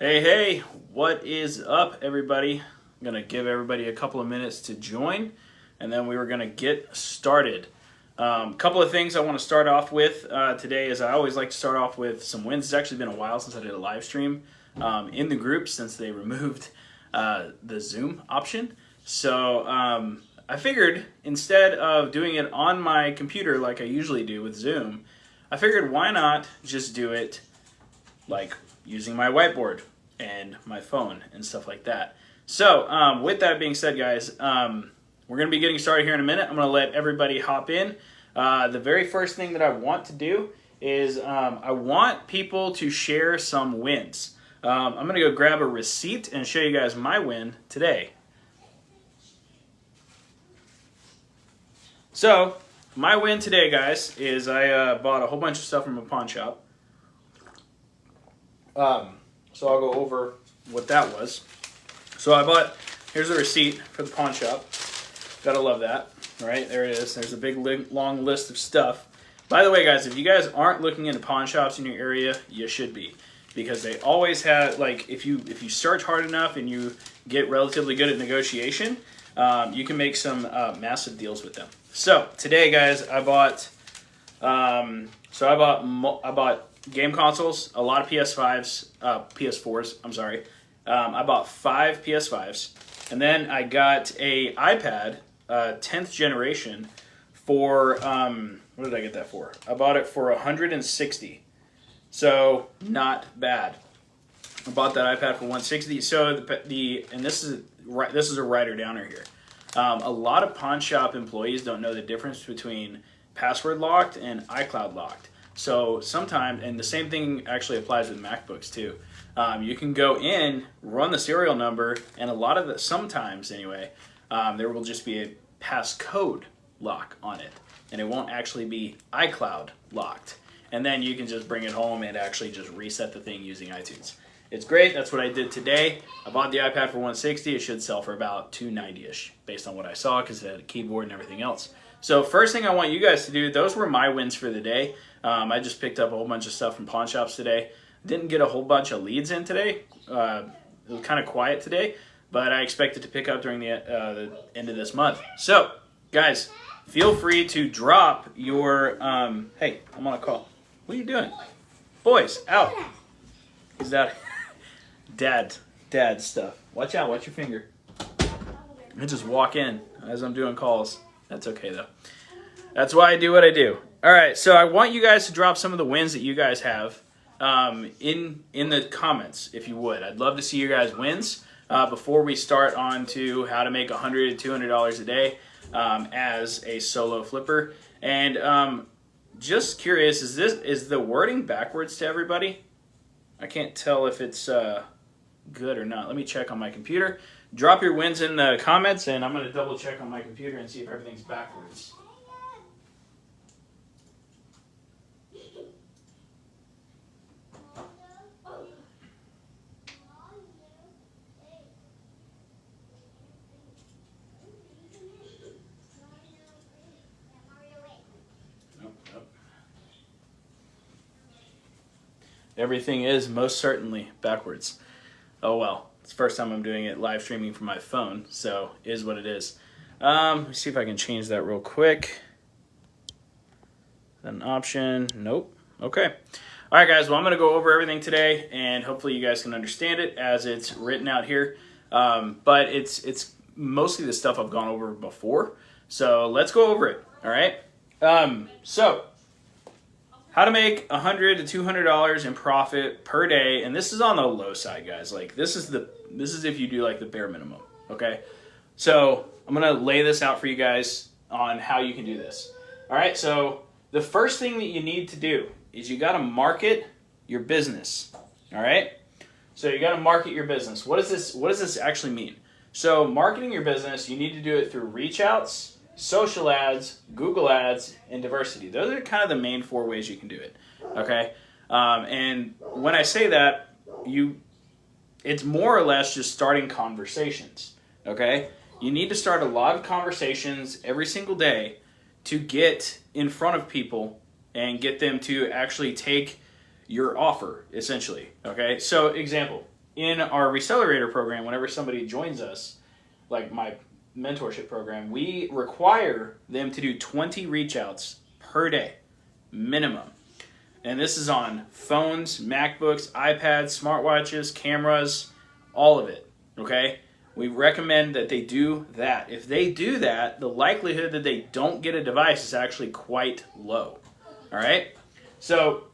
Hey, what is up, everybody? I'm going to give everybody a couple of minutes to join, and then we were going to get started. Couple of things I want to start off with today is I always like to start off with some wins. It's actually been a while since I did a live stream in the group since they removed the Zoom option. So I figured instead of doing it on my computer like I usually do with Zoom, I figured why not just do it like using my whiteboard and my phone and stuff like that. So with that being said, guys, we're going to be getting started here in a minute. I'm going to let everybody hop in. The very first thing that I want to do is I want people to share some wins. I'm going to go grab a receipt and show you guys my win today. So my win today, guys, is I bought a whole bunch of stuff from a pawn shop. So I'll go over what that was. So I bought, here's a receipt for the pawn shop. Gotta love that, right? There it is. There's a big long list of stuff. By the way, guys, if you guys aren't looking into pawn shops in your area, you should be. Because they always have, like, if you search hard enough and you get relatively good at negotiation, you can make some massive deals with them. So today, guys, I bought game consoles, a lot of PS4s, I'm sorry. I bought 5 PS5s, and then I got a iPad, 10th generation, for, what did I get that for? I bought it for $160, so not bad. I bought that iPad for $160, so and this is a writer downer here. A lot of pawn shop employees don't know the difference between password locked and iCloud locked. So sometimes, and the same thing actually applies with MacBooks too. You can go in, run the serial number, and sometimes anyway, there will just be a passcode lock on it, and it won't actually be iCloud locked. And then you can just bring it home and actually just reset the thing using iTunes. It's great. That's what I did today. I bought the iPad for $160. It should sell for about $290-ish based on what I saw because it had a keyboard and everything else. So first thing I want you guys to do, those were my wins for the day. I just picked up a whole bunch of stuff from pawn shops today. Didn't get a whole bunch of leads in today. It was kind of quiet today, but I expected to pick up during the end of this month. So, guys, feel free to drop your... hey, I'm on a call. What are you doing? Boys, out. Is that dad stuff? Watch out, watch your finger. I just walk in as I'm doing calls. That's okay, though. That's why I do what I do. All right, so I want you guys to drop some of the wins that you guys have in the comments, if you would. I'd love to see your guys' wins before we start on to how to make $100 to $200 a day as a solo flipper. And just curious, is the wording backwards to everybody? I can't tell if it's good or not. Let me check on my computer. Drop your wins in the comments, and I'm going to double check on my computer and see if everything's backwards. Everything is most certainly backwards. Oh well, it's the first time I'm doing it live streaming from my phone, so it is what it is. Let me see if I can change that real quick. An option, nope. Okay. All right, guys, well, I'm going to go over everything today, and hopefully you guys can understand it as it's written out here. But it's mostly the stuff I've gone over before, so let's go over it, all right? So how to make $100 to $200 in profit per day, and this is on the low side, guys. Like this is if you do like the bare minimum, okay? So I'm gonna lay this out for you guys on how you can do this. All right. So the first thing that you need to do is you got to market your business. All right. So you got to market your business. What does this actually mean? So marketing your business, you need to do it through reach outs, social ads, Google ads, and diversity. Those are kind of the main 4 ways you can do it, okay? And when I say that, it's more or less just starting conversations, okay? You need to start a lot of conversations every single day to get in front of people and get them to actually take your offer, essentially, okay? So, example, in our Recelerator program, whenever somebody joins us, like my mentorship program, we require them to do 20 reach outs per day, minimum. And this is on phones, MacBooks, iPads, smartwatches, cameras, all of it, okay? We recommend that they do that. If they do that, the likelihood that they don't get a device is actually quite low, all right? So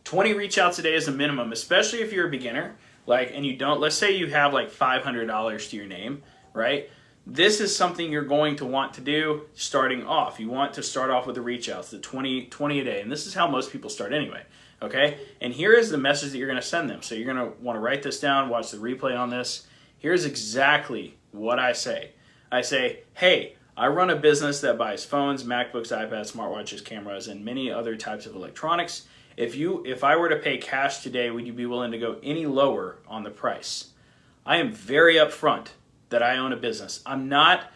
20 reach outs a day is a minimum, especially if you're a beginner, and you don't, let's say you have like $500 to your name, right? This is something you're going to want to do starting off. You want to start off with the reach outs, the 20 a day. And this is how most people start anyway, okay? And here is the message that you're going to send them. So you're going to want to write this down, watch the replay on this. Here's exactly what I say. I say, hey, I run a business that buys phones, MacBooks, iPads, smartwatches, cameras, and many other types of electronics. If I were to pay cash today, would you be willing to go any lower on the price? I am very upfront that I own a business. I'm not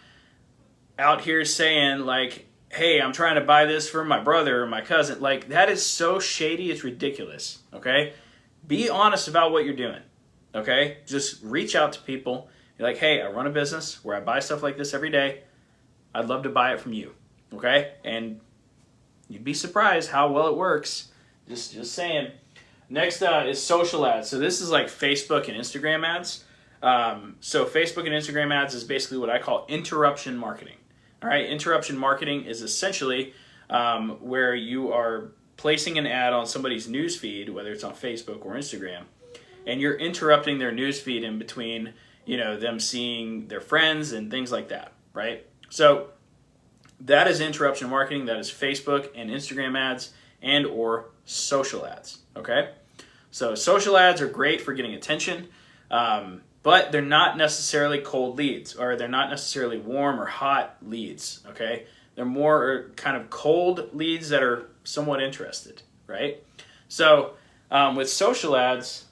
out here saying like, hey, I'm trying to buy this for my brother or my cousin. Like, that is so shady, it's ridiculous, okay? Be honest about what you're doing, okay? Just reach out to people. You're like, hey, I run a business where I buy stuff like this every day. I'd love to buy it from you, okay? And you'd be surprised how well it works. Just saying. Next is social ads. So this is like Facebook and Instagram ads. So Facebook and Instagram ads is basically what I call interruption marketing. All right, interruption marketing is essentially where you are placing an ad on somebody's news feed, whether it's on Facebook or Instagram, and you're interrupting their news feed in between, them seeing their friends and things like that, right? So that is interruption marketing. That is Facebook and Instagram ads and or social ads, okay? So social ads are great for getting attention, but they're not necessarily cold leads, or they're not necessarily warm or hot leads, okay? They're more kind of cold leads that are somewhat interested, right? So with social ads,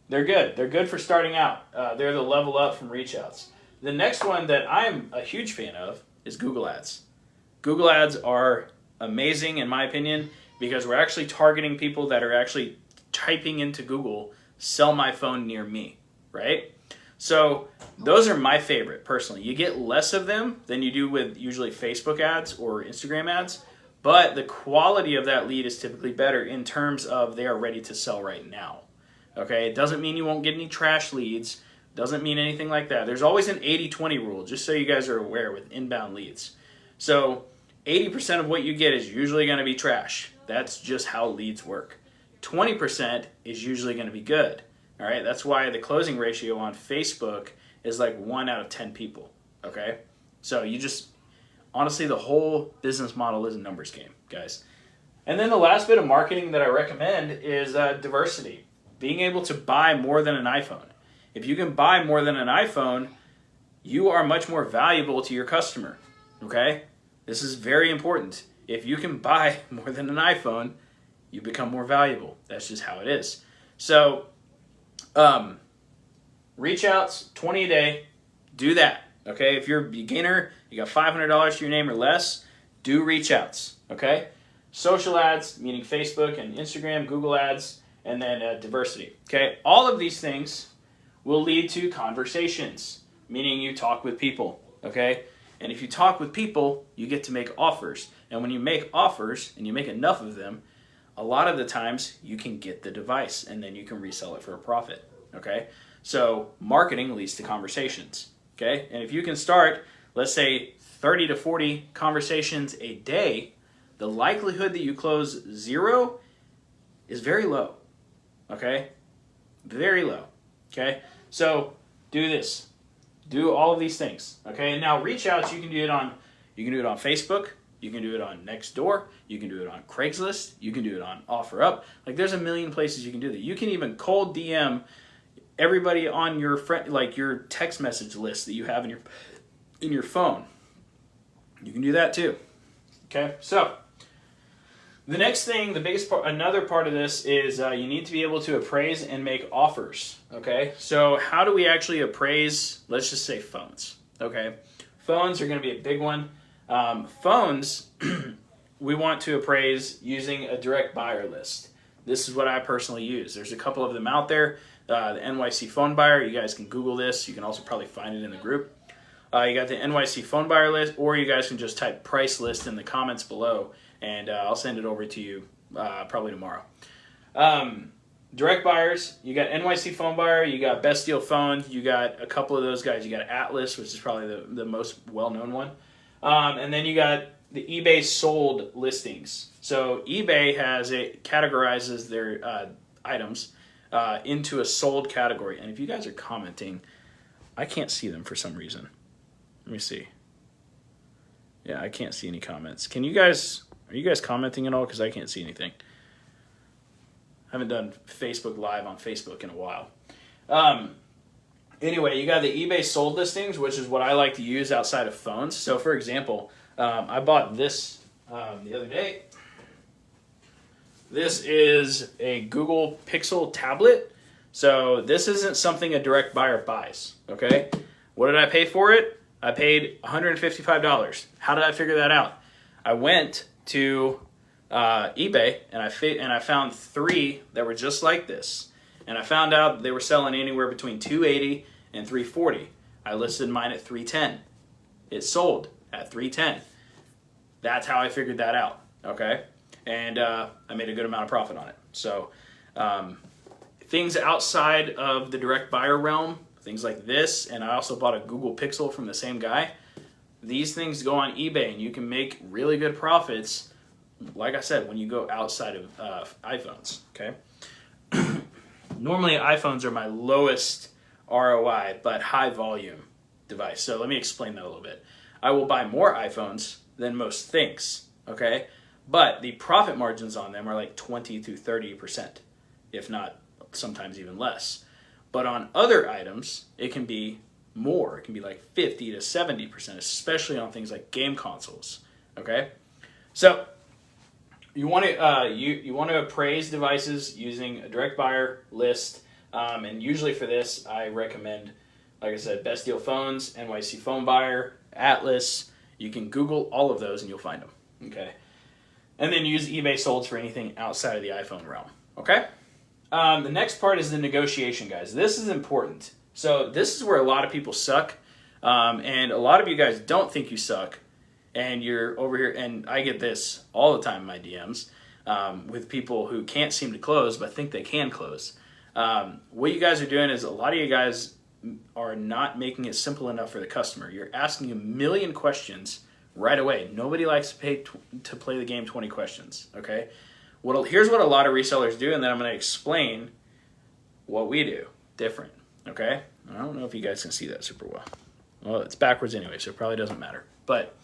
they're good. They're good for starting out. They're the level up from reach outs. The next one that I'm a huge fan of is Google Ads. Google Ads are amazing in my opinion because we're actually targeting people that are actually typing into Google, sell my phone near me, right? So those are my favorite personally. You get less of them than you do with usually Facebook ads or Instagram ads, but the quality of that lead is typically better in terms of they are ready to sell right now. Okay, it doesn't mean you won't get any trash leads, doesn't mean anything like that. There's always an 80-20 rule, just so you guys are aware with inbound leads. So 80% of what you get is usually going to be trash. That's just how leads work. 20% is usually going to be good. All right, that's why the closing ratio on Facebook is like 1 out of 10 people. Okay, so honestly, the whole business model is a numbers game, guys. And then the last bit of marketing that I recommend is diversity. Being able to buy more than an iPhone. If you can buy more than an iPhone, you are much more valuable to your customer. Okay, this is very important. If you can buy more than an iPhone, you become more valuable. That's just how it is. So, reach outs, 20 a day, do that. Okay, if you're a beginner, you got $500 to your name or less, do reach outs. Okay, social ads, meaning Facebook and Instagram, Google ads, and then diversity. Okay, all of these things will lead to conversations, meaning you talk with people. Okay, and if you talk with people, you get to make offers. And when you make offers and you make enough of them, a lot of the times you can get the device and then you can resell it for a profit. Okay, so marketing leads to conversations. Okay, and if you can start, let's say 30 to 40 conversations a day, the likelihood that you close 0 is very low. Okay, very low. Okay, so do this, do all of these things. Okay, and now reach outs, you can do it on Facebook, you can do it on Nextdoor, you can do it on Craigslist, you can do it on OfferUp. Like, there's a million places you can do that. You can even cold DM everybody on your friend, like your text message list that you have in your phone. You can do that too. Okay, so the next thing, the biggest part, another part of this is you need to be able to appraise and make offers. Okay, so how do we actually appraise? Let's just say phones. Okay, phones are going to be a big one. Phones, we want to appraise using a direct buyer list. this is what I personally use. There's a couple of them out there. The NYC phone buyer, you guys can Google this. You can also probably find it in the group. You got the NYC phone buyer list, or you guys can just type price list in the comments below, and I'll send it over to you probably tomorrow. Direct buyers, you got NYC phone buyer, you got Best Deal Phone, you got a couple of those guys. You got Atlas, which is probably the most well-known one. And then you got the eBay sold listings. So eBay categorizes their items into a sold category. And if you guys are commenting, I can't see them for some reason. Let me see. Yeah, I can't see any comments. Are you guys commenting at all? Because I can't see anything. I haven't done Facebook Live on Facebook in a while. Anyway, you got the eBay sold listings, which is what I like to use outside of phones. So, for example, I bought this the other day. This is a Google Pixel tablet. So this isn't something a direct buyer buys, okay? What did I pay for it? I paid $155. How did I figure that out? I went to eBay and I found 3 that were just like this, and I found out they were selling anywhere between $280 and $340. I listed mine at $310. It sold at $310. That's how I figured that out. Okay, and I made a good amount of profit on it. So things outside of the direct buyer realm, things like this, and I also bought a Google Pixel from the same guy. These things go on eBay, and you can make really good profits. Like I said, when you go outside of iPhones, okay? Normally, iPhones are my lowest ROI, but high volume device. So let me explain that a little bit. I will buy more iPhones than most things, okay? But the profit margins on them are like 20 to 30%, if not sometimes even less. But on other items, it can be more. It can be like 50 to 70%, especially on things like game consoles, okay? So you want to appraise devices using a direct buyer list, and usually for this I recommend, like I said, Best Deal Phones, NYC Phone Buyer, Atlas. You can Google all of those and you'll find them. Okay, and then use eBay Solds for anything outside of the iPhone realm. Okay, the next part is the negotiation, guys. This is important. So this is where a lot of people suck, and a lot of you guys don't think you suck. And you're over here, and I get this all the time in my DMs with people who can't seem to close but think they can close. What you guys are doing is a lot of you guys are not making it simple enough for the customer. You're asking a million questions right away. Nobody likes to play the game 20 questions, okay? Here's what a lot of resellers do, and then I'm going to explain what we do different, okay? I don't know if you guys can see that super well. Well, it's backwards anyway, so it probably doesn't matter. But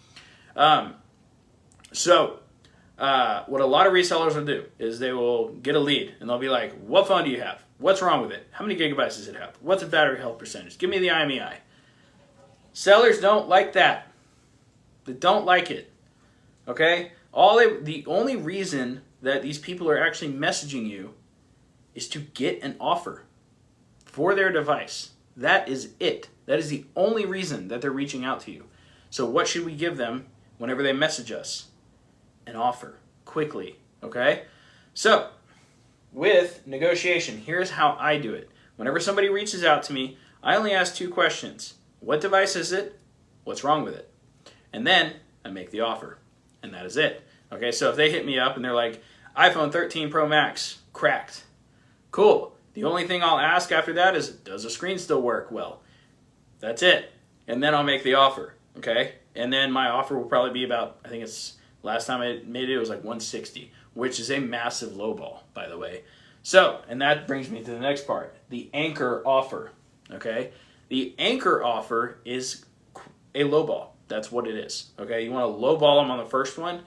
what a lot of resellers will do is they will get a lead and they'll be like, what phone do you have? What's wrong with it? How many gigabytes does it have? What's the battery health percentage? Give me the IMEI. Sellers don't like that. They don't like it. Okay? The only reason that these people are actually messaging you is to get an offer for their device. That is it. That is the only reason that they're reaching out to you. So what should we give them whenever they message us? An offer, quickly, okay? So, with negotiation, here's how I do it. Whenever somebody reaches out to me, I only ask 2 questions. What device is it? What's wrong with it? And then I make the offer, and that is it. Okay, so if they hit me up and they're like, iPhone 13 Pro Max, cracked. Cool. The only thing I'll ask after that is, does the screen still work well? That's it. And then I'll make the offer. Okay, and then my offer will probably be about, I think it's, last time I made it was like 160, which is a massive lowball, by the way. So, and that brings me to the next part, the anchor offer. Okay, the anchor offer is a lowball. That's what it is. Okay, you want to lowball them on the first one,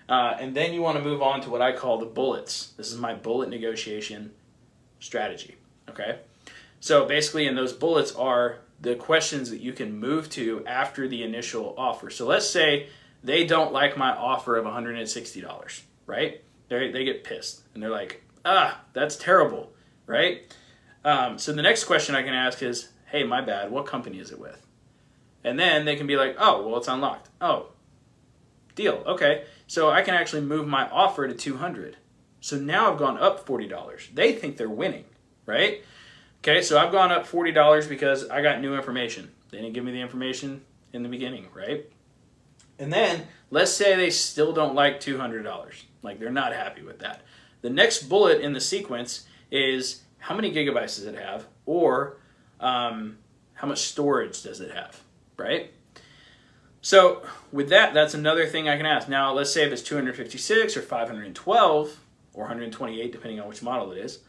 and then you want to move on to what I call the bullets. This is my bullet negotiation strategy. Okay, so basically, in those bullets are the questions that you can move to after the initial offer. So let's say they don't like my offer of $160, right? They get pissed and they're like, that's terrible, right? So the next question I can ask is, hey, my bad, what company is it with? And then they can be like, oh, well, it's unlocked. Oh, deal, okay. So I can actually move my offer to $200. So now I've gone up $40. They think they're winning, right? Okay, so I've gone up $40 because I got new information. They didn't give me the information in the beginning, right? And then let's say they still don't like $200. Like they're not happy with that. The next bullet in the sequence is how many gigabytes does it have, or how much storage does it have, right? So with that, that's another thing I can ask. Now, let's say if it's 256 or 512 or 128, depending on which model it is,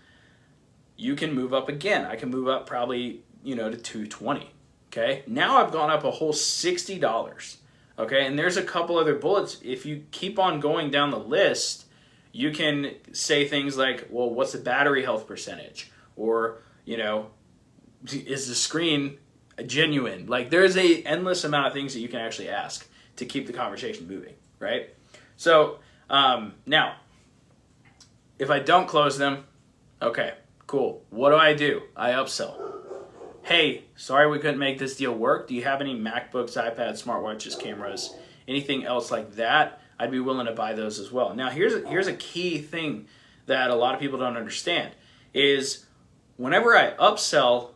you can move up again. I can move up probably, to 220. Okay. Now I've gone up a whole $60. Okay. And there's a couple other bullets. If you keep on going down the list, you can say things like, well, what's the battery health percentage? Or, is the screen genuine? Like there's a endless amount of things that you can actually ask to keep the conversation moving, right? So now, if I don't close them, okay, cool. What do? I upsell. Hey, sorry we couldn't make this deal work. Do you have any MacBooks, iPads, smartwatches, cameras, anything else like that? I'd be willing to buy those as well. Now, here's a key thing that a lot of people don't understand is whenever I upsell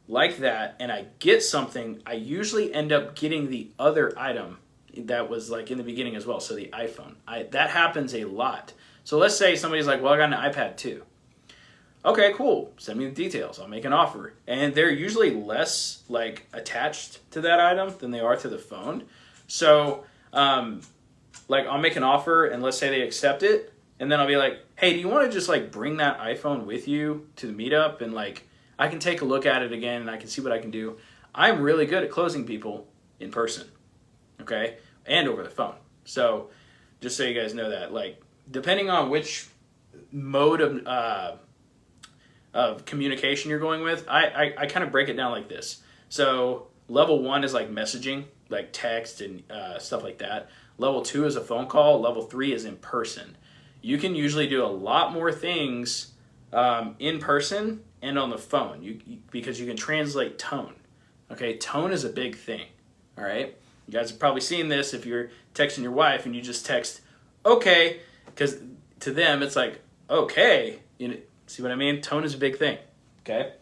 like that and I get something, I usually end up getting the other item that was like in the beginning as well. So the iPhone, that happens a lot. So let's say somebody's like, well, I got an iPad too. Okay, cool. Send me the details. I'll make an offer. And they're usually less like attached to that item than they are to the phone. So like I'll make an offer and let's say they accept it. And then I'll be like, hey, do you want to just like bring that iPhone with you to the meetup? And like, I can take a look at it again and I can see what I can do. I'm really good at closing people in person. Okay. And over the phone. So just so you guys know that, like, depending on which mode of communication you're going with, I kind of break it down like this. So level 1 is like messaging, like text and stuff like that. Level 2 is a phone call. Level 3 is in person. You can usually do a lot more things in person and on the phone because you can translate tone. Okay, tone is a big thing. All right, you guys have probably seen this if you're texting your wife and you just text okay, because to them it's like okay. See what I mean? Tone is a big thing. Okay,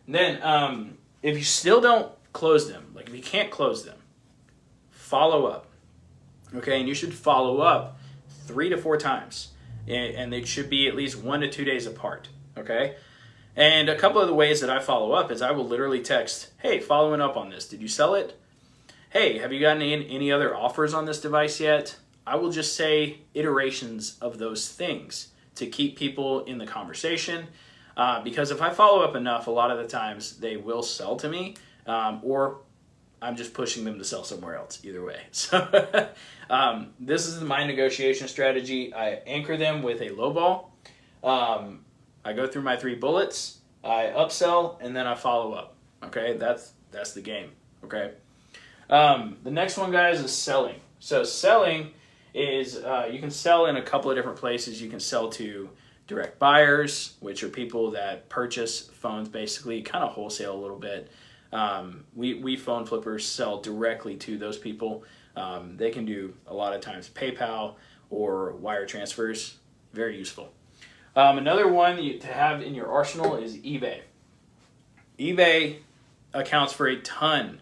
and then if you still don't close them, like if you can't close them, follow up. Okay, and you should follow up 3 to 4 times, and it should be at least 1 to 2 days apart. Okay. And a couple of the ways that I follow up is I will literally text, hey, following up on this, did you sell it? Hey, have you gotten any other offers on this device yet? I will just say iterations of those things to keep people in the conversation. Because if I follow up enough, a lot of the times they will sell to me, or I'm just pushing them to sell somewhere else, either way. So this is my negotiation strategy. I anchor them with a low ball. I go through my 3 bullets, I upsell, and then I follow up. Okay, that's the game. Okay. The next one, guys, is selling. So selling is you can sell in a couple of different places. You can sell to direct buyers, which are people that purchase phones basically, kind of wholesale a little bit. We phone flippers sell directly to those people. They can do a lot of times PayPal or wire transfers. Very useful. Another one to have in your arsenal is eBay. eBay accounts for a ton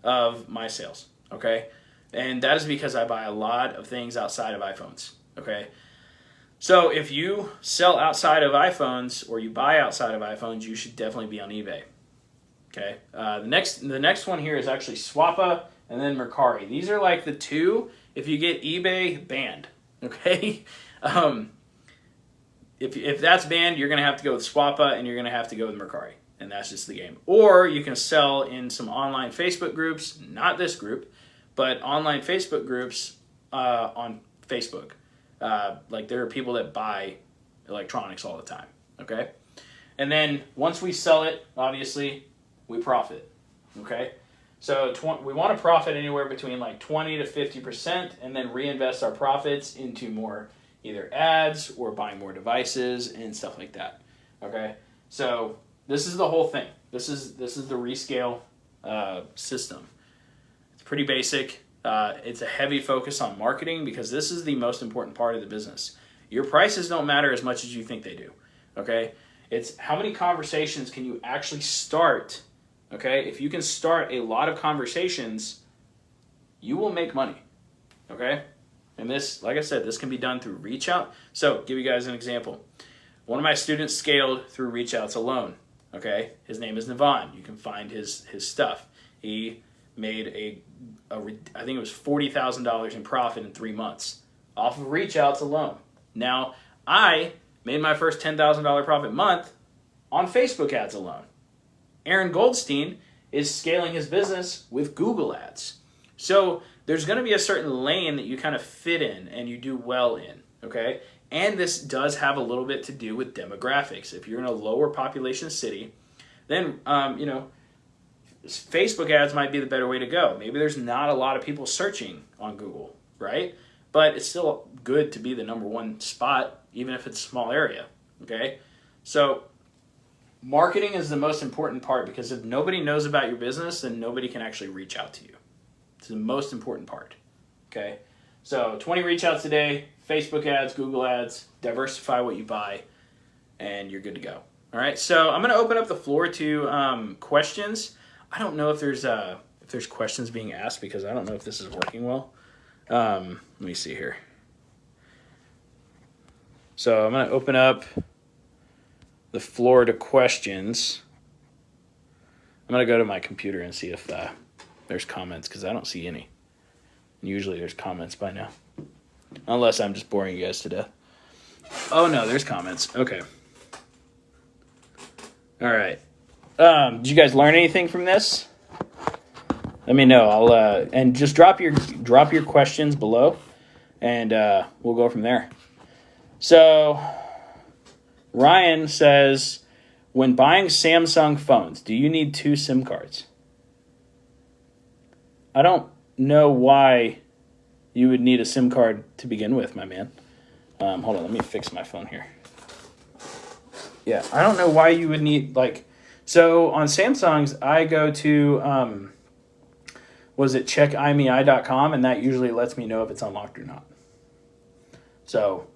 of my sales, okay? And that is because I buy a lot of things outside of iPhones, okay? So if you sell outside of iPhones or you buy outside of iPhones, you should definitely be on eBay, okay? The next one here is actually Swappa and then Mercari. These are like the 2, if you get eBay, banned, okay? If that's banned, you're going to have to go with Swappa and you're going to have to go with Mercari. And that's just the game. Or you can sell in some online Facebook groups, not this group, but online Facebook groups on Facebook. Like there are people that buy electronics all the time. Okay? And then once we sell it, obviously, we profit. Okay? So we want to profit anywhere between like 20 to 50% and then reinvest our profits into more either ads or buying more devices and stuff like that. Okay, so this is the whole thing. This is the rescale system. It's pretty basic. It's a heavy focus on marketing because this is the most important part of the business. Your prices don't matter as much as you think they do, okay? It's how many conversations can you actually start, okay? If you can start a lot of conversations, you will make money, okay? And this, like I said, this can be done through reach out. So, give you guys an example. One of my students scaled through reach outs alone, okay? His name is Navon. You can find his stuff. He made I think it was $40,000 in profit in 3 months off of reach outs alone. Now, I made my first $10,000 profit month on Facebook ads alone. Aaron Goldstein is scaling his business with Google ads. So there's going to be a certain lane that you kind of fit in and you do well in, okay? And this does have a little bit to do with demographics. If you're in a lower population city, then, Facebook ads might be the better way to go. Maybe there's not a lot of people searching on Google, right? But it's still good to be the number one spot, even if it's a small area, okay? So marketing is the most important part, because if nobody knows about your business, then nobody can actually reach out to you. It's the most important part, okay? So 20 reach outs a day, Facebook ads, Google ads, diversify what you buy, and you're good to go. All right, so I'm going to open up the floor to questions. I don't know if there's questions being asked, because I don't know if this is working well. Let me see here. So I'm going to open up the floor to questions. I'm going to go to my computer and see if there's comments, because I don't see any. Usually there's comments by now. Unless I'm just boring you guys to death. Oh, no, there's comments. Okay. All right. Did you guys learn anything from this? Let me know. I'll and just drop your questions below, and we'll go from there. So Ryan says, when buying Samsung phones, do you need 2 SIM cards? I don't know why you would need a SIM card to begin with, my man. Hold on, let me fix my phone here. Yeah, I don't know why you would need, so on Samsungs, I go to, checkimi.com, and that usually lets me know if it's unlocked or not. So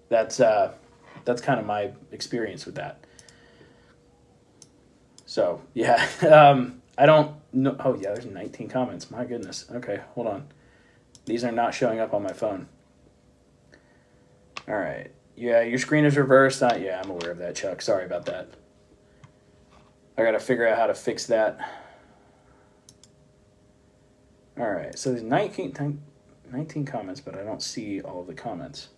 that's kind of my experience with that. So, yeah, I don't know. Oh, yeah, there's 19 comments. My goodness. Okay, hold on. These are not showing up on my phone. All right. Yeah, your screen is reversed. Yeah, I'm aware of that, Chuck. Sorry about that. I got to figure out how to fix that. All right, so there's 19 comments, but I don't see all of the comments.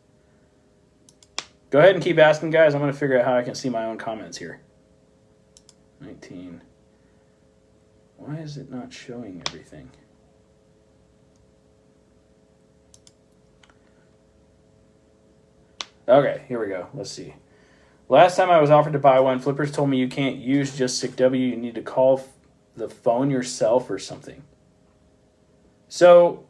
Go ahead and keep asking, guys. I'm going to figure out how I can see my own comments here. 19. Why is it not showing everything? Okay, here we go. Let's see. Last time I was offered to buy one, flippers told me you can't use just SICW. You need to call the phone yourself or something. So,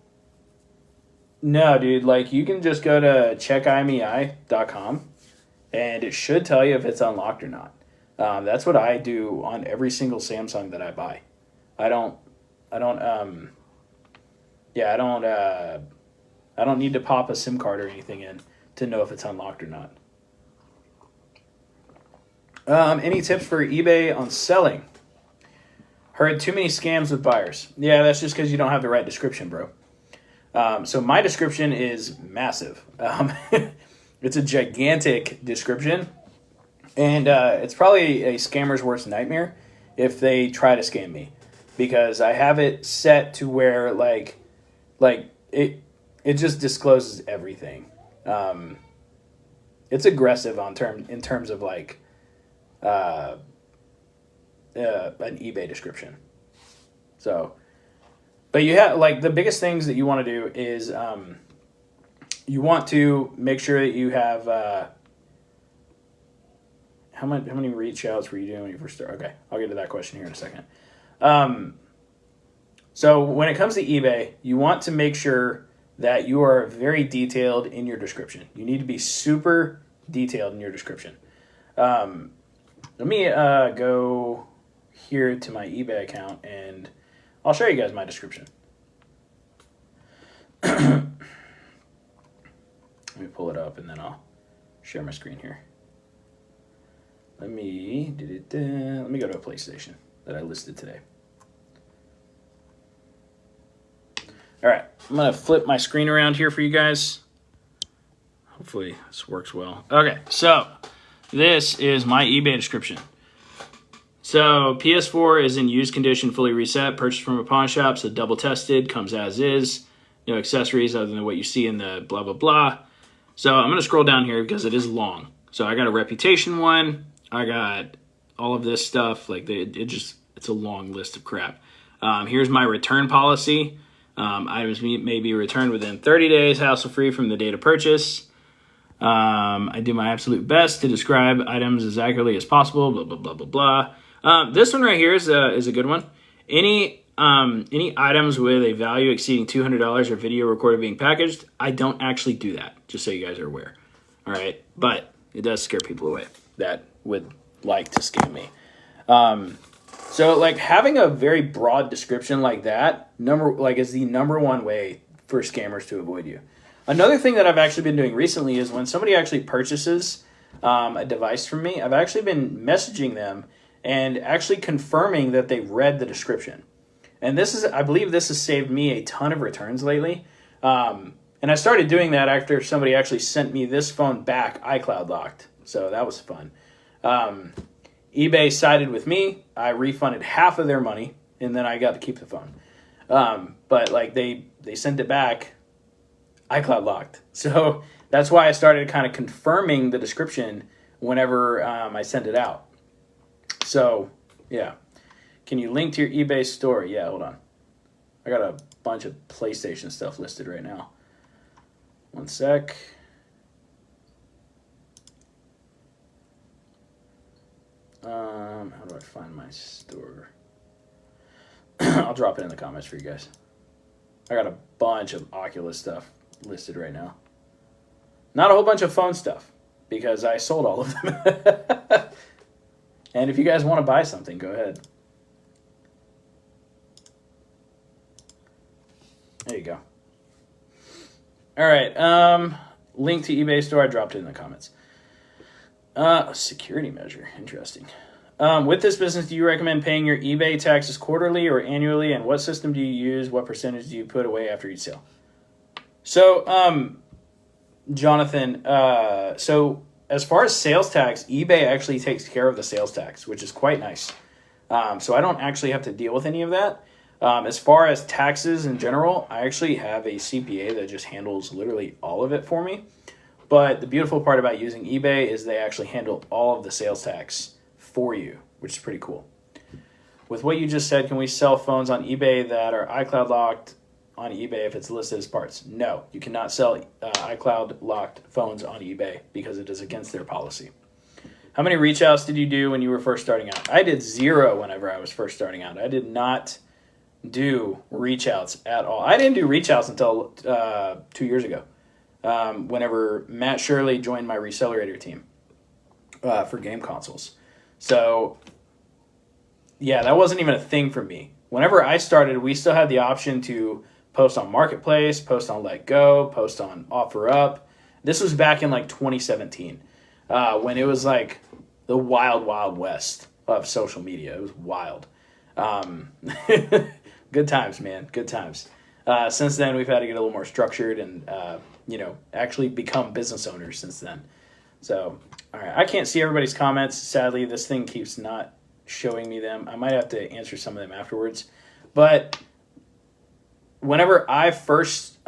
no, dude. You can just go to checkimi.com, and it should tell you if it's unlocked or not. That's what I do on every single Samsung that I buy. I don't need to pop a SIM card or anything in to know if it's unlocked or not. Any tips for eBay on selling? Heard too many scams with buyers. Yeah, that's just because you don't have the right description, bro. So my description is massive. It's a gigantic description. And it's probably a scammer's worst nightmare if they try to scam me. Because I have it set to where, it just discloses everything. It's aggressive in terms of, an eBay description. So, but you have the biggest things that you want to do is you want to make sure that you have how many reach outs were you doing when you first started? Okay, I'll get to that question here in a second. So when it comes to eBay, you want to make sure that you are very detailed in your description. You need to be super detailed in your description. Let me go here to my eBay account, and I'll show you guys my description. Let me pull it up, and then I'll share my screen here. Let me go to a PlayStation that I listed today. All right, I'm gonna flip my screen around here for you guys. Hopefully this works well. Okay, so this is my eBay description. So PS4 is in used condition, fully reset, purchased from a pawn shop, so double tested, comes as is. No accessories other than what you see in the blah, blah, blah. So I'm going to scroll down here because it is long. So I got a reputation one. I got all of this stuff. Like it's a long list of crap. Here's my return policy. Items may be returned within 30 days, hassle-free from the date of purchase. I do my absolute best to describe items as accurately as possible, blah, blah, blah, blah, blah. This one right here is a good one. Any items with a value exceeding $200 or video recorded being packaged, I don't actually do that, just so you guys are aware. All right, but it does scare people away that would like to scam me. So like having a very broad description like that is the number one way for scammers to avoid you. Another thing that I've actually been doing recently is when somebody actually purchases a device from me, I've actually been messaging them and actually confirming that they read the description. And I believe this has saved me a ton of returns lately. And I started doing that after somebody actually sent me this phone back iCloud locked. So that was fun. eBay sided with me. I refunded half of their money, and then I got to keep the phone. But like they sent it back iCloud locked. So that's why I started kind of confirming the description whenever I sent it out. So, yeah. Can you link to your eBay store? Yeah, hold on. I got a bunch of PlayStation stuff listed right now. One sec. How do I find my store? I'll drop it in the comments for you guys. I got a bunch of Oculus stuff listed right now. Not a whole bunch of phone stuff, because I sold all of them. And if you guys want to buy something, go ahead. There you go. All right. Link to eBay store. I dropped it in the comments. Security measure. Interesting. With this business, do you recommend paying your eBay taxes quarterly or annually? And what system do you use? What percentage do you put away after each sale? So, Jonathan, so as far as sales tax, eBay actually takes care of the sales tax, which is quite nice. So I don't actually have to deal with any of that. As far as taxes in general, I actually have a CPA that just handles literally all of it for me. But the beautiful part about using eBay is they actually handle all of the sales tax for you, which is pretty cool. With what you just said, can we sell phones on eBay that are iCloud locked on eBay if it's listed as parts? No, you cannot sell iCloud locked phones on eBay because it is against their policy. How many reach outs did you do when you were first starting out? I did 0 whenever I was first starting out. I did not do reach outs at all. I didn't do reach outs until 2 years ago, whenever Matt Shirley joined my Recelerator team for game consoles. So, yeah, that wasn't even a thing for me. Whenever I started, we still had the option to post on Marketplace, post on Let Go, post on OfferUp. This was back in like 2017, when it was like the wild, wild west of social media. It was wild. Good times, man. Good times. Since then, we've had to get a little more structured and, actually become business owners since then. So, all right. I can't see everybody's comments. Sadly, this thing keeps not showing me them. I might have to answer some of them afterwards. But whenever I first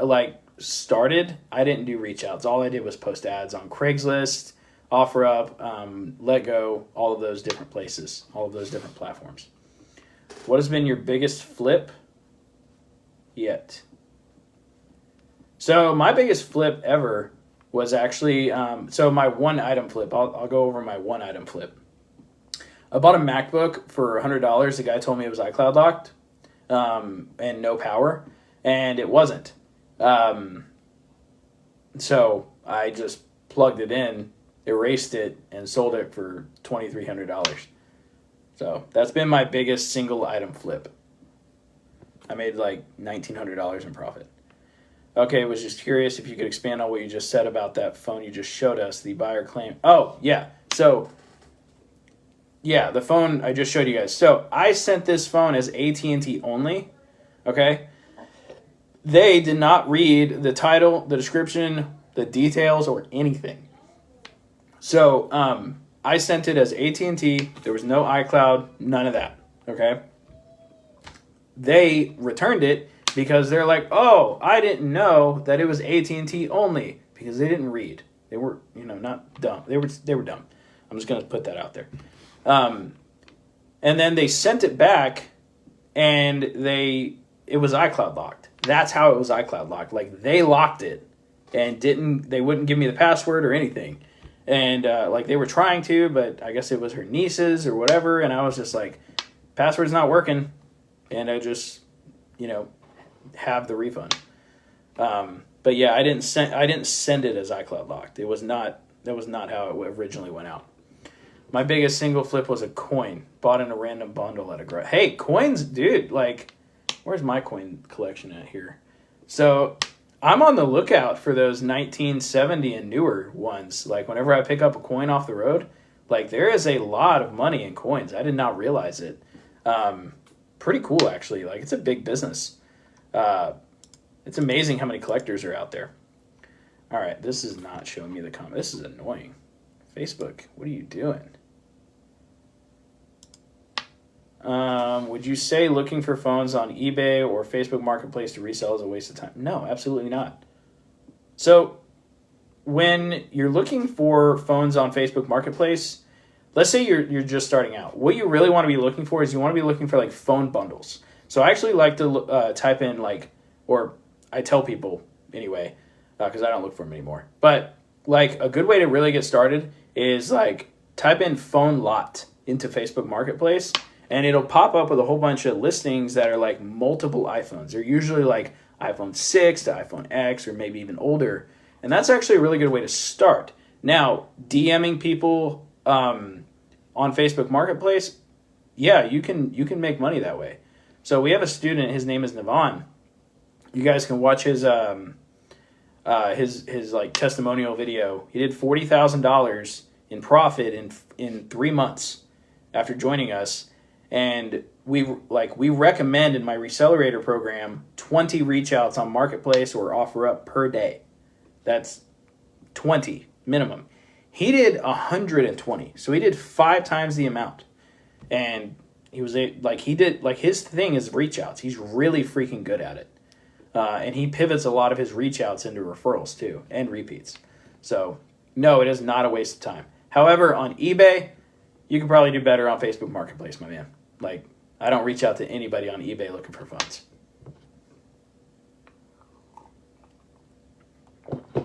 started, I didn't do reach outs. All I did was post ads on Craigslist, OfferUp, Let Go, all of those different places, all of those different platforms. What has been your biggest flip yet? So my biggest flip ever was actually, so my one item flip. I'll go over my one item flip. I bought a MacBook for $100. The guy told me it was iCloud locked and no power, and it wasn't. So I just plugged it in, erased it, and sold it for $2,300. So that's been my biggest single item flip. I made like $1,900 in profit. Okay, was just curious if you could expand on what you just said about that phone you just showed us. The buyer claim. Oh, yeah. So, yeah, the phone I just showed you guys. So I sent this phone as AT&T only. Okay. They did not read the title, the description, the details, or anything. So I sent it as AT&T. There was no iCloud, none of that. Okay. They returned it because they're like, oh, I didn't know that it was AT&T only, because they didn't read. They were, not dumb. They were dumb. I'm just gonna put that out there. And then they sent it back, and it was iCloud locked. That's how it was iCloud locked. Like, they locked it and they wouldn't give me the password or anything. And like, they were trying to, but I guess it was her niece's or whatever. And I was just like, password's not working. And I just, have the refund. But yeah, I didn't send it as iCloud locked. That was not how it originally went out. My biggest single flip was a coin bought in a random bundle at a garage. Hey, coins, dude, like, where's my coin collection at here? So I'm on the lookout for those 1970 and newer ones. Like, whenever I pick up a coin off the road, like, there is a lot of money in coins. I did not realize it. Pretty cool, actually. Like, it's a big business. It's amazing how many collectors are out there. All right, this is not showing me the comment. This is annoying. Facebook, what are you doing? Would you say looking for phones on eBay or Facebook Marketplace to resell is a waste of time? No, absolutely not. So when you're looking for phones on Facebook Marketplace, let's say you're just starting out. What you really want to be looking for is you want to be looking for like phone bundles. So I actually like to type in or I tell people anyway, because I don't look for them anymore. But like a good way to really get started is like type in phone lot into Facebook Marketplace, and it'll pop up with a whole bunch of listings that are like multiple iPhones. They're usually like iPhone 6 to iPhone X or maybe even older. And that's actually a really good way to start. Now, DMing people on Facebook Marketplace, yeah, you can make money that way. So we have a student, his name is Navan. You guys can watch his like testimonial video. He did $40,000 in profit in 3 months after joining us. And we recommend in my Recelerator program 20 reach outs on Marketplace or OfferUp per day. That's 20 minimum. He did 120, so he did 5 times the amount. And his thing is reach outs. He's really freaking good at it. And he pivots a lot of his reach outs into referrals too, and repeats. So no, it is not a waste of time. However, on eBay, you can probably do better on Facebook Marketplace, my man. Like, I don't reach out to anybody on eBay looking for funds.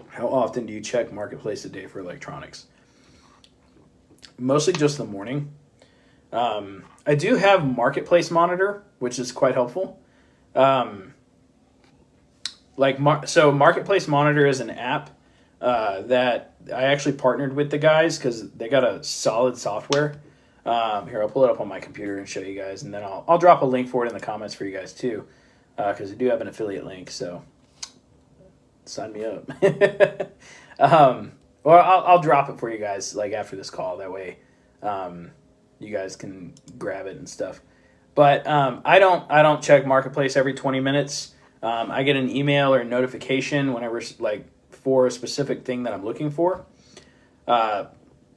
How often do you check Marketplace a day for electronics? Mostly just in the morning. I do have Marketplace Monitor, which is quite helpful. So Marketplace Monitor is an app that I actually partnered with the guys because they got a solid software. Here, I'll pull it up on my computer and show you guys, and then I'll drop a link for it in the comments for you guys too, because I do have an affiliate link, so sign me up. Or I'll drop it for you guys like after this call. That way, you guys can grab it and stuff. But I don't check Marketplace every 20 minutes. I get an email or a notification whenever for a specific thing that I'm looking for.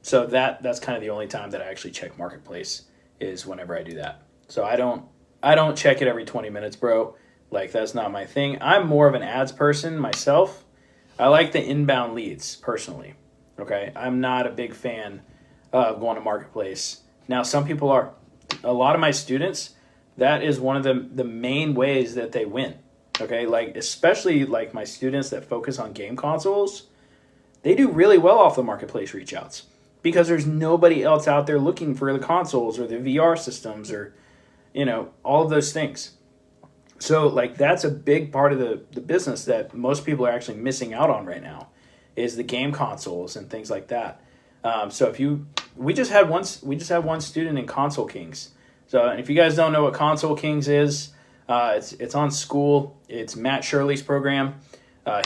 So that's kind of the only time that I actually check Marketplace is whenever I do that. So I don't check it every 20 minutes, bro. Like, that's not my thing. I'm more of an ads person myself. I like the inbound leads personally. Okay, I'm not a big fan of going to Marketplace. Now, some people are. A lot of my students, that is one of the main ways that they win. Okay, like especially like my students that focus on game consoles, they do really well off the Marketplace reach outs because there's nobody else out there looking for the consoles or the VR systems or, all of those things. So like that's a big part of the business that most people are actually missing out on right now is the game consoles and things like that. So we just had one student in Console Kings. So if you guys don't know what Console Kings is, it's on School. It's Matt Shirley's program.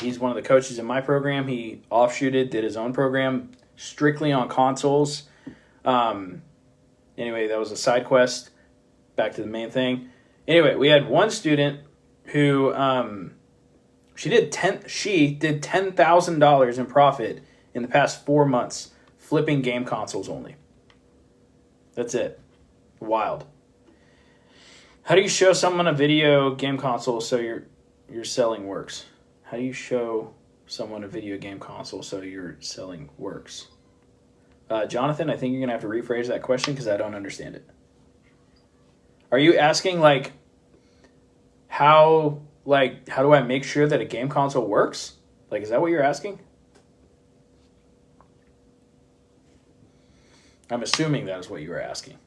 He's one of the coaches in my program. He offshooted, did his own program strictly on consoles. Anyway, that was a side quest. Back to the main thing. Anyway, we had one student who she did $10,000 in profit in the past 4 months flipping game consoles only. That's it. Wild. How do you show someone a video game console so your selling works? How do you show someone a video game console so your selling works? Jonathan, I think you're going to have to rephrase that question because I don't understand it. Are you asking, how do I make sure that a game console works? Is that what you're asking? I'm assuming that is what you were asking.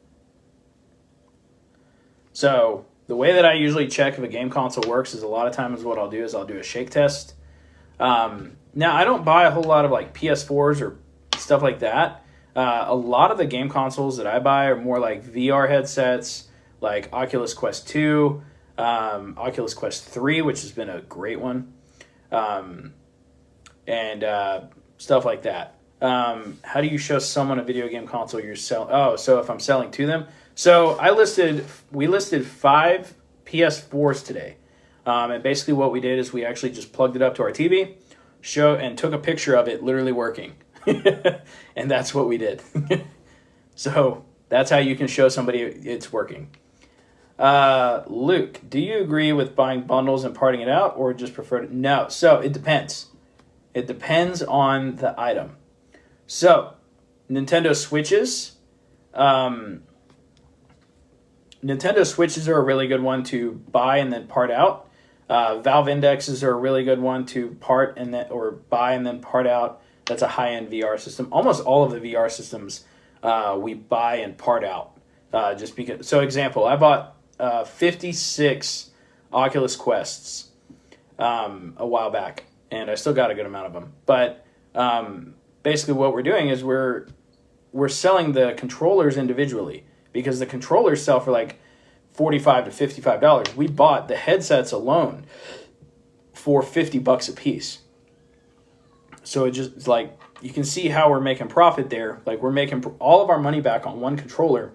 So the way that I usually check if a game console works is a lot of times what I'll do is I'll do a shake test. Now, I don't buy a whole lot of PS4s or stuff like that. A lot of the game consoles that I buy are more like VR headsets, like Oculus Quest 2, Oculus Quest 3, which has been a great one, and stuff like that. How do you show someone a video game console you're selling? Oh, so if I'm selling to them. So we listed 5 PS4s today. And basically what we did is we actually just plugged it up to our TV, and took a picture of it literally working. And that's what we did. So that's how you can show somebody it's working. Luke, do you agree with buying bundles and parting it out or just prefer to? No. So it depends. It depends on the item. So Nintendo Switches, Nintendo Switches are a really good one to buy and then part out. Valve Indexes are a really good one to buy and then part out. That's a high-end VR system. Almost all of the VR systems we buy and part out. Just because. So example, I bought 56 Oculus Quests a while back, and I still got a good amount of them. But basically what we're doing is we're selling the controllers individually because the controllers sell for $45 to $55. We bought the headsets alone for $50 a piece. So it's you can see how we're making profit there. We're making all of our money back on one controller,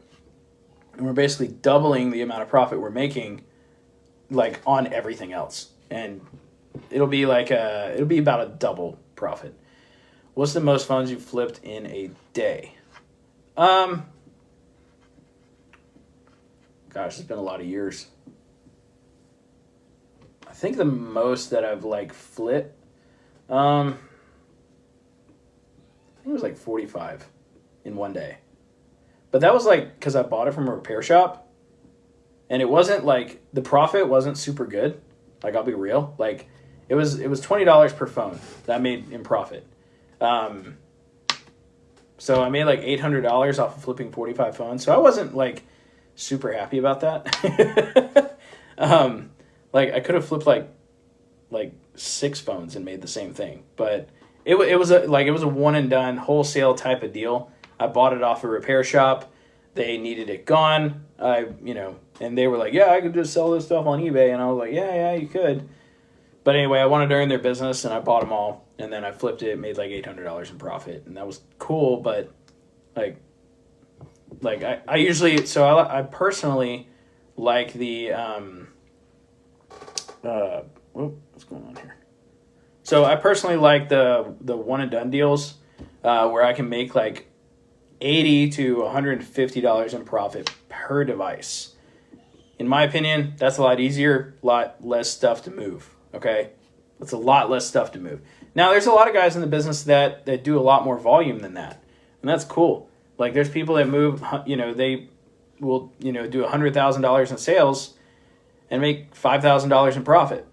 and we're basically doubling the amount of profit we're making on everything else. And it'll be about a double profit. What's the most phones you've flipped in a day? Gosh, it's been a lot of years. I think the most that I've flipped, I think it was 45 in one day. But that was because I bought it from a repair shop, and it wasn't the profit wasn't super good. I'll be real. It was $20 per phone that I made in profit. So I made $800 off of flipping 45 phones. So I wasn't super happy about that. I could have flipped 6 phones and made the same thing, but it was a one and done wholesale type of deal. I bought it off a repair shop. They needed it gone. And they were yeah, I could just sell this stuff on eBay. And I was yeah, you could. But anyway, I wanted to earn their business, and I bought them all. And then I flipped it, made $800 in profit, and that was cool. But I usually, so I personally like the what's going on here? So I personally like the one and done deals where I can make $80 to $150 in profit per device. In my opinion, that's a lot easier, a lot less stuff to move. Okay, that's a lot less stuff to move. Now, there's a lot of guys in the business that do a lot more volume than that, and that's cool. There's people that move, they will, do $100,000 in sales and make $5,000 in profit.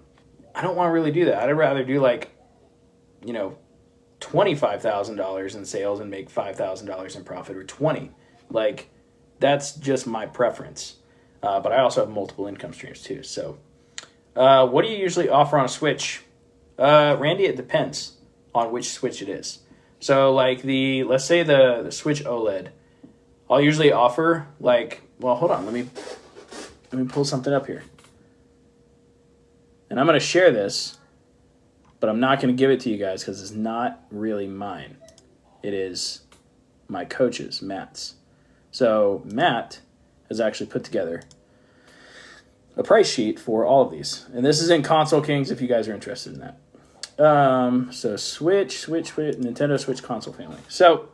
I don't want to really do that. I'd rather do $25,000 in sales and make $5,000 in profit, or 20. That's just my preference. But I also have multiple income streams too. So, what do you usually offer on a Switch? Randy, it depends on which Switch it is. So let's say the Switch OLED, I'll usually offer hold on, let me pull something up here. And I'm going to share this but I'm not going to give it to you guys because it's not really mine. It is my coach's, Matt's. So Matt has actually put together a price sheet for all of these. And this is in Console Kings if you guys are interested in that. So Switch, Nintendo Switch console family. So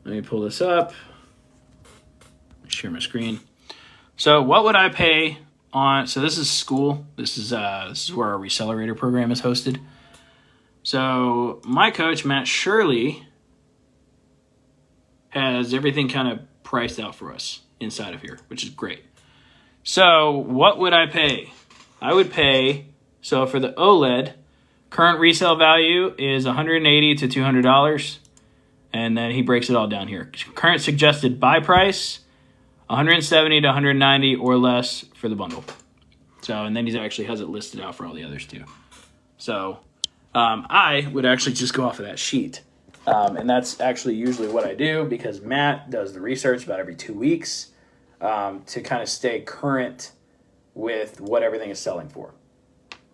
let me pull this up. Share my screen. So what would I pay on, so this is school. This is where our Recelerator program is hosted. So my coach, Matt Shirley, has everything kind of priced out for us inside of here, which is great. So what would I pay? I would pay, so for the OLED, current resale value is $180 to $200. And then he breaks it all down here. Current suggested buy price, $170 to $190 or less for the bundle. So, and then he actually has it listed out for all the others too. So I would actually just go off of that sheet. And that's actually usually what I do because Matt does the research about every 2 weeks to kind of stay current with what everything is selling for.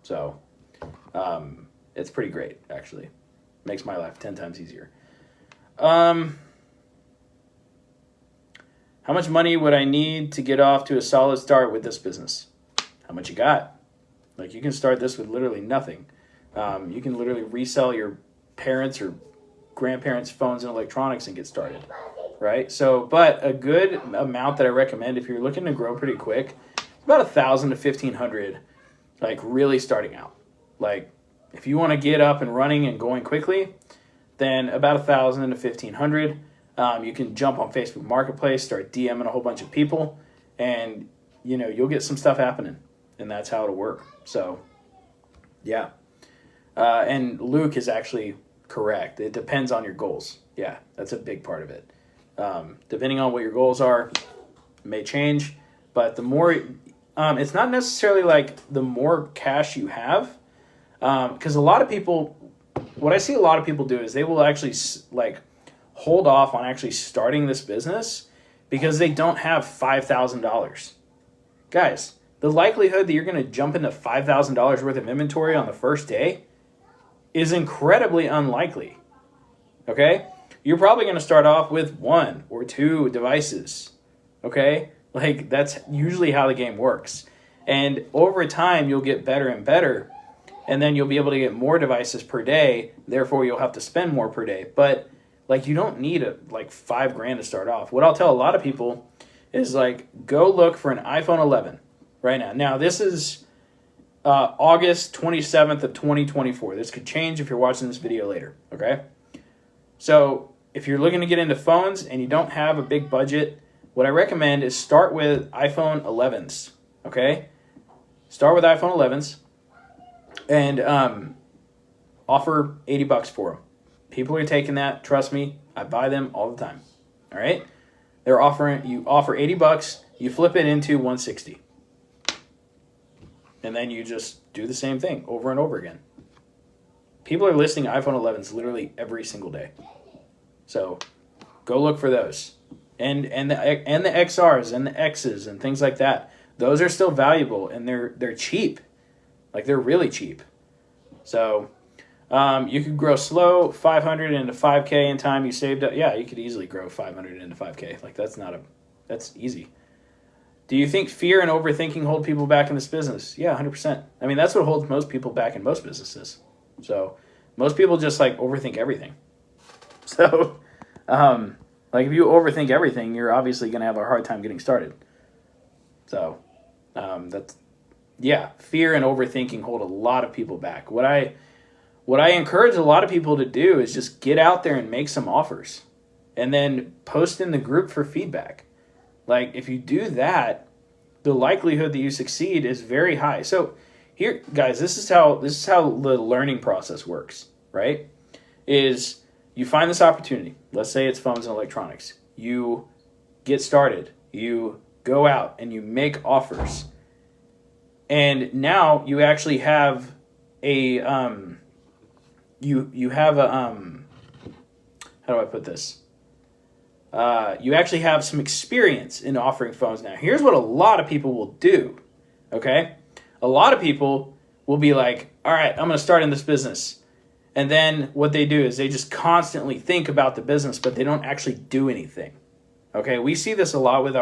So it's pretty great, actually. Makes my life 10 times easier. How much money would I need to get off to a solid start with this business? How much you got? Like, you can start this with literally nothing. You can literally resell your parents' or grandparents' phones and electronics and get started, right? So, but a good amount that I recommend if you're looking to grow pretty quick, about $1,000 to $1,500, like really starting out. Like, if you want to get up and running and going quickly, then about $1,000 to $1,500. You can jump on Facebook Marketplace, start DMing a whole bunch of people, and you'll get some stuff happening, and that's how it'll work. So, yeah. And Luke is actually correct. It depends on your goals. Yeah, that's a big part of it. Depending on what your goals are, it may change, but the more, it's not necessarily like the more cash you have, because a lot of people, what I see a lot of people do is they will actually like hold off on actually starting this business because they don't have $5,000. Guys, the likelihood that you're going to jump into $5,000 worth of inventory on the first day is incredibly unlikely. Okay? You're probably going to start off with 1 or 2 devices. Okay? Like, that's usually how the game works. And over time, you'll get better and better. And then you'll be able to get more devices per day. Therefore, you'll have to spend more per day. But like, you don't need $5,000 to start off. What I'll tell a lot of people is like, go look for an iPhone 11 right now. Now, this is August 27th of 2024. This could change if you're watching this video later, okay? So if you're looking to get into phones and you don't have a big budget, what I recommend is start with iPhone 11s, okay? Start with iPhone 11s and offer $80 for them. People are taking that. Trust me, I buy them all the time. All right? You offer $80, you flip it into $160. And then you just do the same thing over and over again. People are listing iPhone 11s literally every single day. So go look for those. And the XRs and the X's and things like that. Those are still valuable and they're cheap. Like, they're really cheap. So you could grow slow, 500 into 5K in time you saved up. Yeah, you could easily grow 500 into 5K. Like, that's easy. Do you think fear and overthinking hold people back in this business? Yeah, 100%. I mean, that's what holds most people back in most businesses. So most people just like overthink everything. So like, if you overthink everything, you're obviously going to have a hard time getting started. So fear and overthinking hold a lot of people back. What I encourage a lot of people to do is just get out there and make some offers and then post in the group for feedback. Like, if you do that, the likelihood that you succeed is very high. So here, guys, this is how the learning process works, right? Is you find this opportunity. Let's say it's phones and electronics. You get started. You go out and you make offers. And now you actually have a how do I put this? You actually have some experience in offering phones now. Here's what a lot of people will do, okay? A lot of people will be like, all right, I'm going to start in this business. And then what they do is they just constantly think about the business, but they don't actually do anything. Okay, we see this a lot with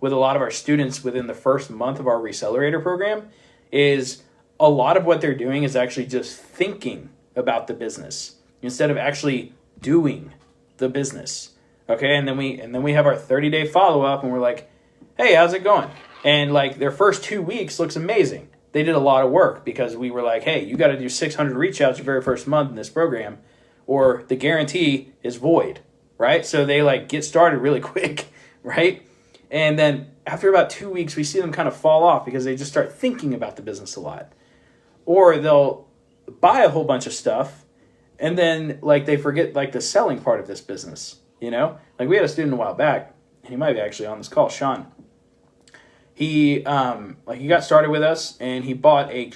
with a lot of our students within the first month of our Recelerator program. Is a lot of what they're doing is actually just thinking about the business instead of actually doing the business. Okay, and then we have our 30-day follow-up, and we're like, hey, how's it going? And like their first 2 weeks looks amazing. They did a lot of work because we were like, hey, you got to do 600 reach outs your very first month in this program, or the guarantee is void, right? So they like get started really quick, right? And then after about 2 weeks, we see them kind of fall off because they just start thinking about the business a lot. Or they'll buy a whole bunch of stuff, and then like they forget like the selling part of this business, you know? Like we had a student a while back, and he might be actually on this call, Sean. He got started with us, and he bought a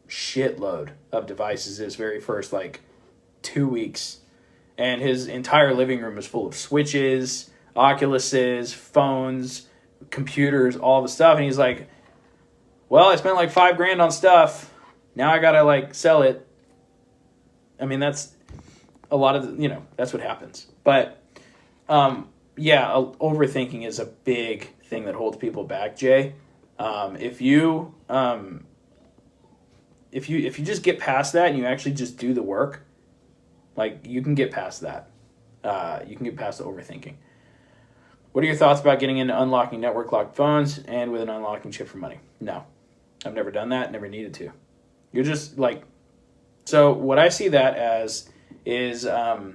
shitload of devices his very first 2 weeks, and his entire living room was full of switches, Oculuses, phones, computers, all the stuff. And he's like, well, I spent like $5,000 on stuff. Now I gotta like sell it. I mean, that's a lot of that's what happens. But overthinking is a big thing that holds people back, Jay. If you just get past that and you actually just do the work, like you can get past that. You can get past the overthinking. What are your thoughts about getting into unlocking network locked phones and with an unlocking chip for money? No, I've never done that. Never needed to. You're just like, so what I see that as is, so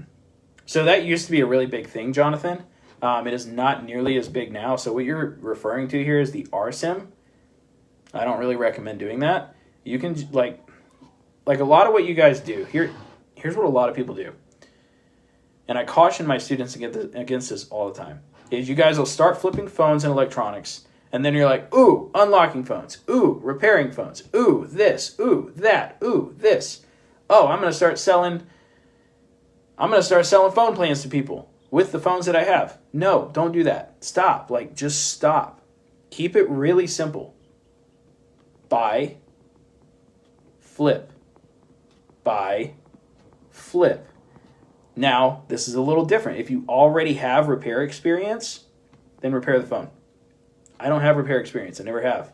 that used to be a really big thing, Jonathan. It is not nearly as big now. So what you're referring to here is the RSIM. I don't really recommend doing that. You can like a lot of what you guys do. Here's what a lot of people do. And I caution my students against this all the time. Is you guys will start flipping phones and electronics, and then you're like, ooh, unlocking phones, ooh, repairing phones, ooh, this, ooh, that, ooh, this. Oh, I'm gonna start selling phone plans to people with the phones that I have. No, don't do that. Stop. Just stop. Keep it really simple. Buy, flip. Buy, flip. Now, this is a little different. If you already have repair experience, then repair the phone. I don't have repair experience. I never have.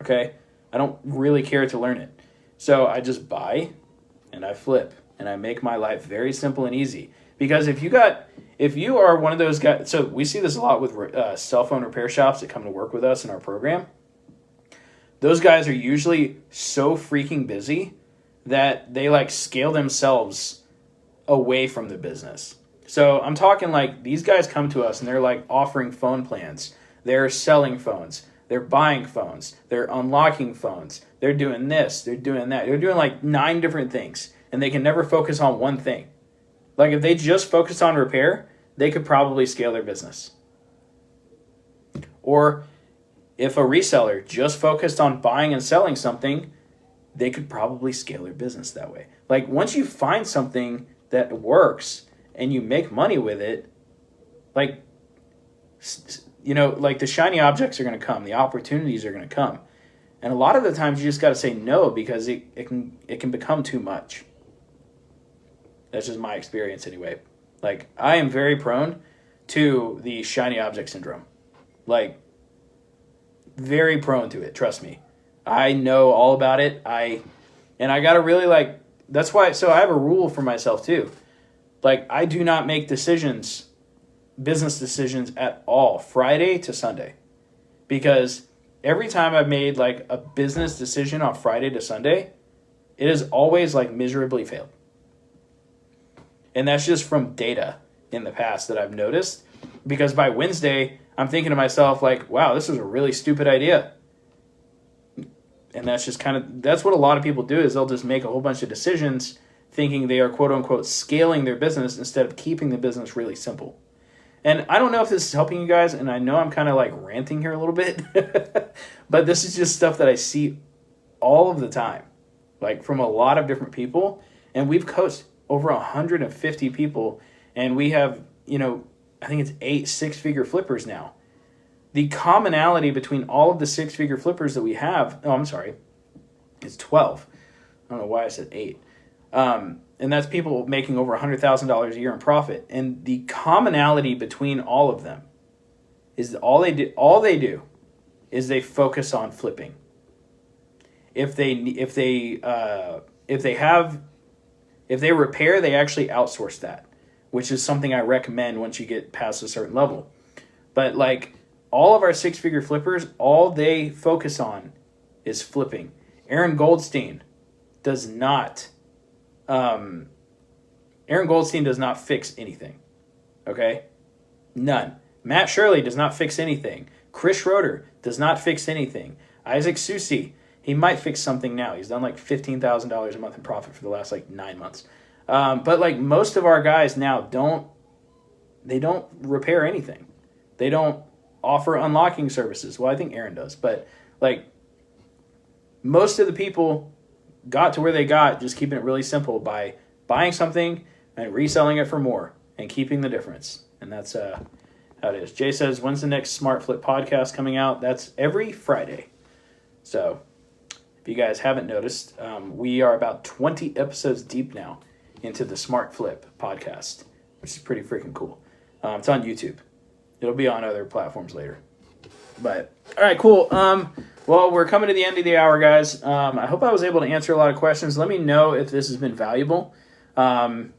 Okay? I don't really care to learn it. So I just buy and I flip. And I make my life very simple and easy. Because if you are one of those guys, so we see this a lot with cell phone repair shops that come to work with us in our program. Those guys are usually so freaking busy that they scale themselves away from the business. So I'm talking these guys come to us and they're offering phone plans. They're selling phones. They're buying phones. They're unlocking phones. They're doing this. They're doing that. They're doing 9 different things. And they can never focus on one thing. If they just focus on repair, they could probably scale their business. Or if a reseller just focused on buying and selling something, they could probably scale their business that way. Once you find something that works and you make money with it, the shiny objects are going to come, the opportunities are going to come. And a lot of the times you just got to say no because it can become too much. That's just my experience anyway. I am very prone to the shiny object syndrome. Very prone to it, trust me. I know all about it. I got to really that's why, so I have a rule for myself too. I do not make business decisions at all, Friday to Sunday. Because every time I've made a business decision on Friday to Sunday, it has always miserably failed. And that's just from data in the past that I've noticed. Because by Wednesday, I'm thinking to myself wow, this is a really stupid idea. And that's just that's what a lot of people do is they'll just make a whole bunch of decisions thinking they are quote unquote scaling their business instead of keeping the business really simple. And I don't know if this is helping you guys, and I know I'm kind of ranting here a little bit, but this is just stuff that I see all of the time, from a lot of different people. And we've coached over 150 people, and we have, I think it's 8 6-figure flippers now. The commonality between all of the 6-figure flippers that we have, it's 12. I don't know why I said 8. And that's people making over $100,000 a year in profit. And the commonality between all of them is that all they do is they focus on flipping. If they repair, they actually outsource that, which is something I recommend once you get past a certain level. But like all of our 6-figure flippers, all they focus on is flipping. Aaron Goldstein does not fix anything. Okay? None. Matt Shirley does not fix anything. Chris Schroeder does not fix anything. Isaac Susi, he might fix something now. He's done like $15,000 a month in profit for the last like 9 months. But like most of our guys now don't repair anything. They don't offer unlocking services. Well, I think Aaron does, but like most of the people got to where they got just keeping it really simple by buying something and reselling it for more and keeping the difference. And that's how it is. Jay says, when's the next Smart Flip podcast coming out? That's every Friday. So if you guys haven't noticed, we are about 20 episodes deep now into the Smart Flip podcast, which is pretty freaking cool. It's on YouTube. It'll be on other platforms later. But, all right, cool. Well, we're coming to the end of the hour, guys. I hope I was able to answer a lot of questions. Let me know if this has been valuable. And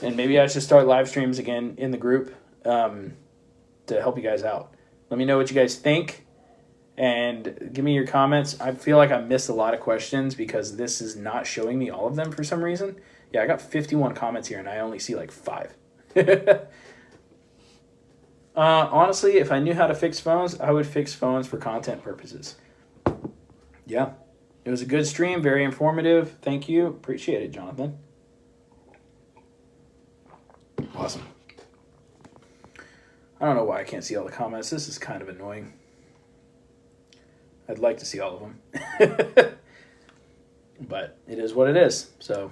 maybe I should start live streams again in the group to help you guys out. Let me know what you guys think. And give me your comments. I feel like I missed a lot of questions because this is not showing me all of them for some reason. Yeah, I got 51 comments here, and I only see like 5. Honestly, if I knew how to fix phones, I would fix phones for content purposes. Yeah. It was a good stream, very informative. Thank you. Appreciate it, Jonathan. Awesome. I don't know why I can't see all the comments. This is kind of annoying. I'd like to see all of them. But it is what it is. So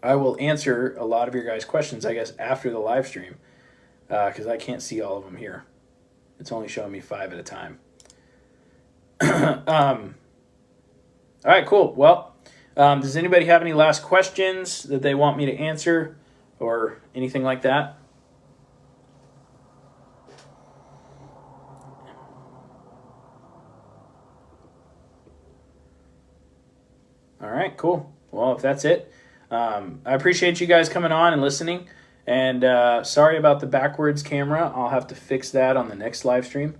I will answer a lot of your guys' questions, I guess, after the live stream. Because I can't see all of them here. It's only showing me 5 at a time. All right, cool. Well, does anybody have any last questions that they want me to answer or anything like that? All right, cool. Well, if that's it, I appreciate you guys coming on and listening. And sorry about the backwards camera. I'll have to fix that on the next live stream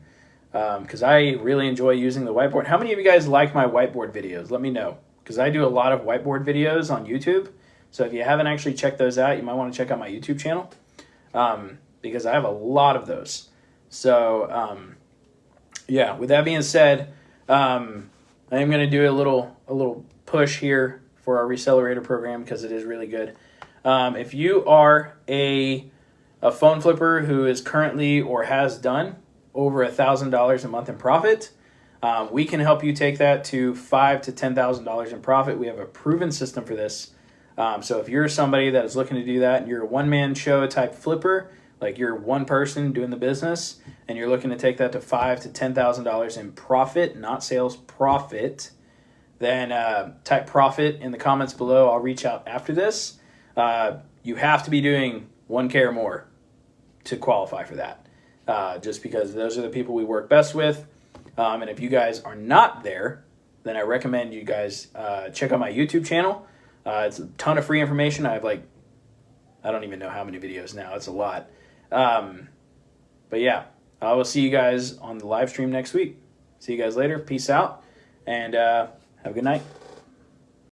because I really enjoy using the whiteboard. How many of you guys like my whiteboard videos? Let me know because I do a lot of whiteboard videos on YouTube. So if you haven't actually checked those out, you might want to check out my YouTube channel because I have a lot of those. So yeah, with that being said, I am going to do a little push here for our Recelerator program because it is really good. If you are a phone flipper who is currently or has done over $1,000 a month in profit, we can help you take that to $5,000 to $10,000 in profit. We have a proven system for this. So if you're somebody that is looking to do that and you're a one-man show type flipper, like you're one person doing the business, and you're looking to take that to $5,000 to $10,000 in profit, not sales, profit, then type profit in the comments below. I'll reach out after this. You have to be doing 1K or more to qualify for that, just because those are the people we work best with. And if you guys are not there, then I recommend you guys check out my YouTube channel. It's a ton of free information. I have I don't even know how many videos now. It's a lot. But yeah, I will see you guys on the live stream next week. See you guys later. Peace out, and have a good night.